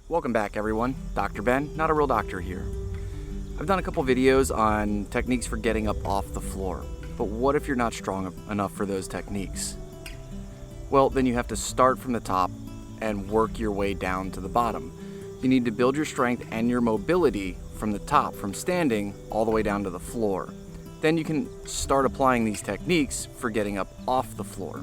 Welcome back, everyone. Dr. Ben, not a real doctor here. I've done a couple videos on techniques for getting up off the floor, but what if you're not strong enough for those techniques? Well, then you have to start from the top and work your way down to the bottom. You need to build your strength and your mobility from the top, from standing all the way down to the floor. Then you can start applying these techniques for getting up off the floor.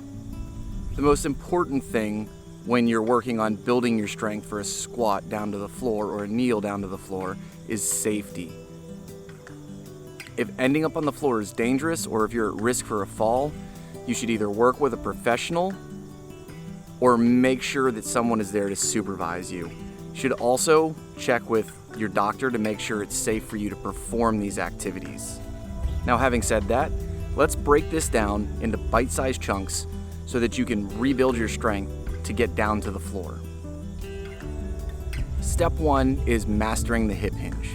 The most important thing when you're working on building your strength for a squat down to the floor or a kneel down to the floor is safety. If ending up on the floor is dangerous or if you're at risk for a fall, you should either work with a professional or make sure that someone is there to supervise you. You should also check with your doctor to make sure it's safe for you to perform these activities. Now, having said that, let's break this down into bite-sized chunks so that you can rebuild your strength to get down to the floor. Step 1 is mastering the hip hinge.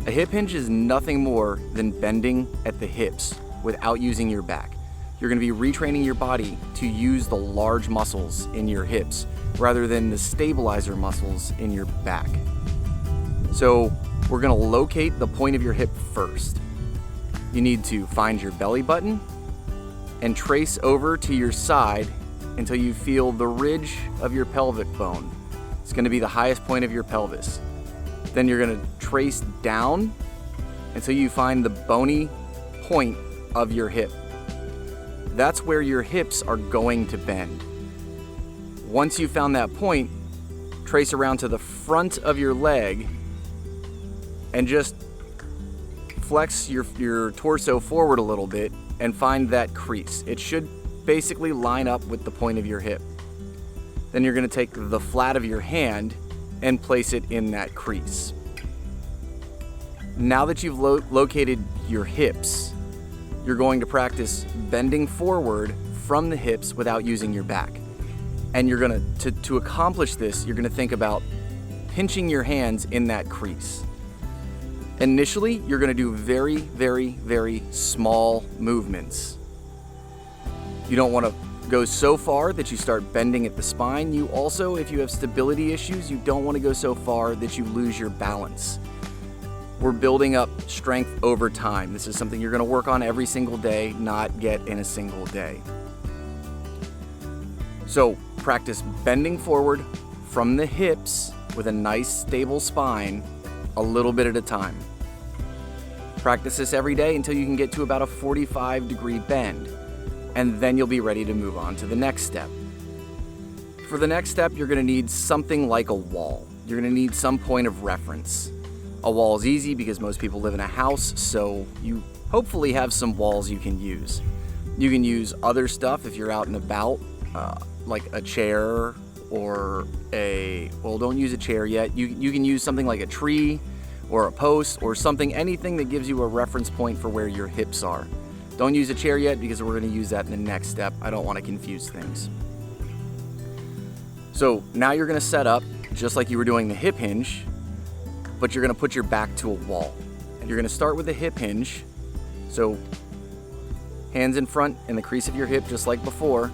A hip hinge is nothing more than bending at the hips without using your back. You're going to be retraining your body to use the large muscles in your hips rather than the stabilizer muscles in your back. So we're going to locate the point of your hip first. You need to find your belly button and trace over to your side until you feel the ridge of your pelvic bone. It's going to be the highest point of your pelvis. Then you're going to trace down until you find the bony point of your hip. That's where your hips are going to bend. Once you've found that point, trace around to the front of your leg and just flex your torso forward a little bit and find that crease. It should basically line up with the point of your hip. Then you're going to take the flat of your hand and place it in that crease. Now that you've located your hips, you're going to practice bending forward from the hips without using your back. And you're going to accomplish this, you're going to think about pinching your hands in that crease. Initially, you're going to do very, very, very small movements. You don't want to go so far that you start bending at the spine. You also, if you have stability issues, you don't want to go so far that you lose your balance. We're building up strength over time. This is something you're going to work on every single day, not get in a single day. So practice bending forward from the hips with a nice stable spine a little bit at a time. Practice this every day until you can get to about a 45-degree bend. And then you'll be ready to move on to the next step. For the next step, you're going to need something like a wall. You're going to need some point of reference. A wall is easy because most people live in a house, so you hopefully have some walls you can use. You can use other stuff if you're out and about, like a chair or don't use a chair yet. You can use something like a tree or a post or something, anything that gives you a reference point for where your hips are. Don't use a chair yet because we're going to use that in the next step. I don't want to confuse things. So now you're going to set up just like you were doing the hip hinge, but you're going to put your back to a wall. And you're going to start with the hip hinge. So hands in front in the crease of your hip just like before,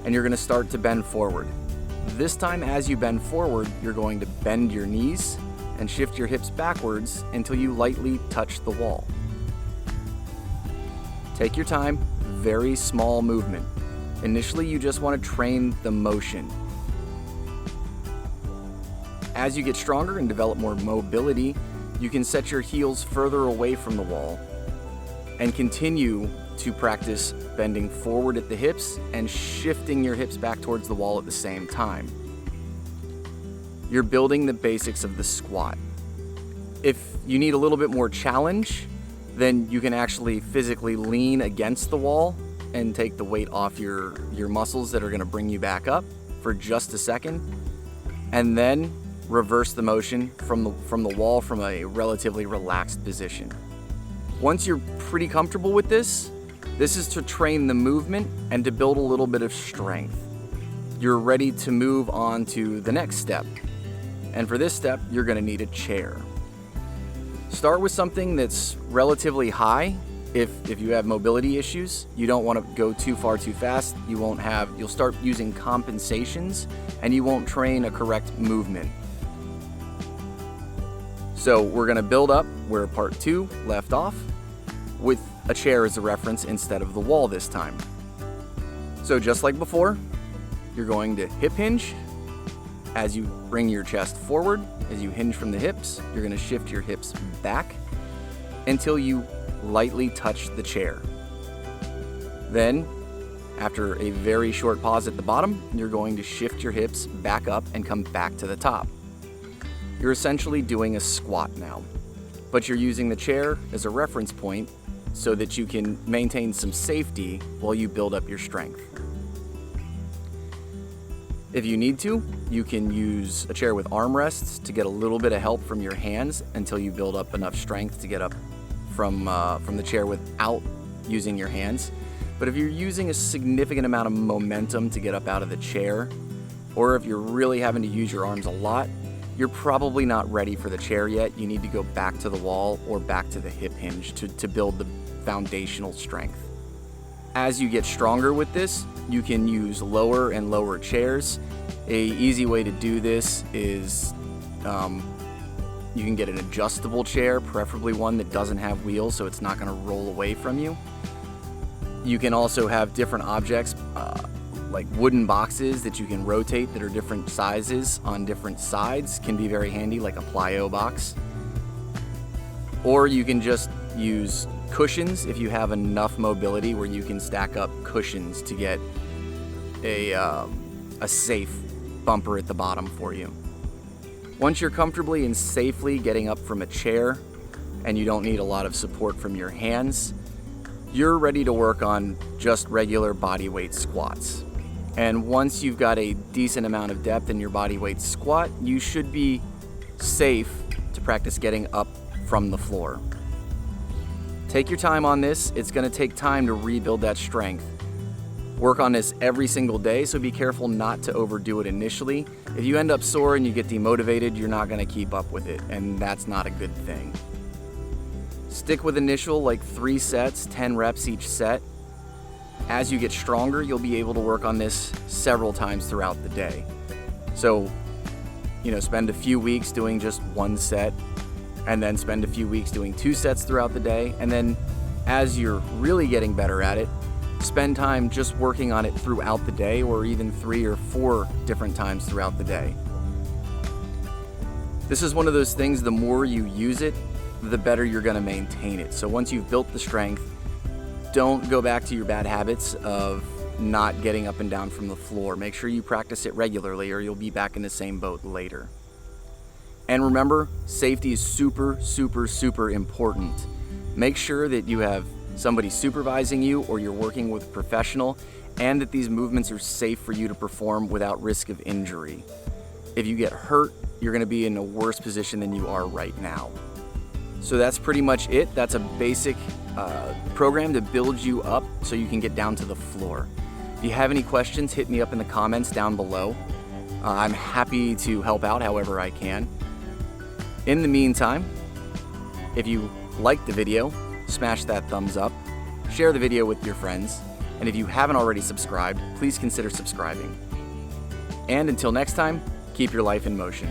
and you're going to start to bend forward. This time as you bend forward, you're going to bend your knees and shift your hips backwards until you lightly touch the wall. Take your time, very small movement. Initially, you just want to train the motion. As you get stronger and develop more mobility, you can set your heels further away from the wall and continue to practice bending forward at the hips and shifting your hips back towards the wall at the same time. You're building the basics of the squat. If you need a little bit more challenge, then you can actually physically lean against the wall and take the weight off your muscles that are going to bring you back up for just a second, and then reverse the motion from the wall from a relatively relaxed position. Once you're pretty comfortable with this is to train the movement and to build a little bit of strength. You're ready to move on to the next step. And for this step, you're going to need a chair. Start with something that's relatively high. If you have mobility issues, you don't want to go too far too fast. You'll start using compensations and you won't train a correct movement. So we're gonna build up where part 2 left off with a chair as a reference instead of the wall this time. So just like before, you're going to hip hinge. As you bring your chest forward, as you hinge from the hips, you're gonna shift your hips back until you lightly touch the chair. Then, after a very short pause at the bottom, you're going to shift your hips back up and come back to the top. You're essentially doing a squat now, but you're using the chair as a reference point so that you can maintain some safety while you build up your strength. If you need to, you can use a chair with armrests to get a little bit of help from your hands until you build up enough strength to get up from the chair without using your hands. But if you're using a significant amount of momentum to get up out of the chair, or if you're really having to use your arms a lot, you're probably not ready for the chair yet. You need to go back to the wall or back to the hip hinge to build the foundational strength. As you get stronger with this, you can use lower and lower chairs. An easy way to do this is you can get an adjustable chair, preferably one that doesn't have wheels so it's not going to roll away from you. You can also have different objects like wooden boxes that you can rotate that are different sizes on different sides, can be very handy, like a plyo box. Or you can just use cushions if you have enough mobility where you can stack up cushions to get a safe bumper at the bottom for you. Once you're comfortably and safely getting up from a chair and you don't need a lot of support from your hands, you're ready to work on just regular body weight squats. And once you've got a decent amount of depth in your body weight squat, you should be safe to practice getting up from the floor. Take your time on this. It's going to take time to rebuild that strength. Work on this every single day, so be careful not to overdo it initially. If you end up sore and you get demotivated, you're not going to keep up with it, and that's not a good thing. Stick with initial, like 3 sets, 10 reps each set. As you get stronger, you'll be able to work on this several times throughout the day. So, spend a few weeks doing just 1 set, and then spend a few weeks doing 2 sets throughout the day. And then as you're really getting better at it, spend time just working on it throughout the day, or even 3 or 4 different times throughout the day. This is one of those things, the more you use it, the better you're going to maintain it. So once you've built the strength, don't go back to your bad habits of not getting up and down from the floor. Make sure you practice it regularly, or you'll be back in the same boat later. And remember, safety is super, super, super important. Make sure that you have somebody supervising you, or you're working with a professional, and that these movements are safe for you to perform without risk of injury. If you get hurt, you're going to be in a worse position than you are right now. So that's pretty much it. That's a basic program to build you up so you can get down to the floor. If you have any questions, hit me up in the comments down below. I'm happy to help out however I can. In the meantime, if you liked the video, smash that thumbs up, share the video with your friends, and if you haven't already subscribed, please consider subscribing. And until next time, keep your life in motion.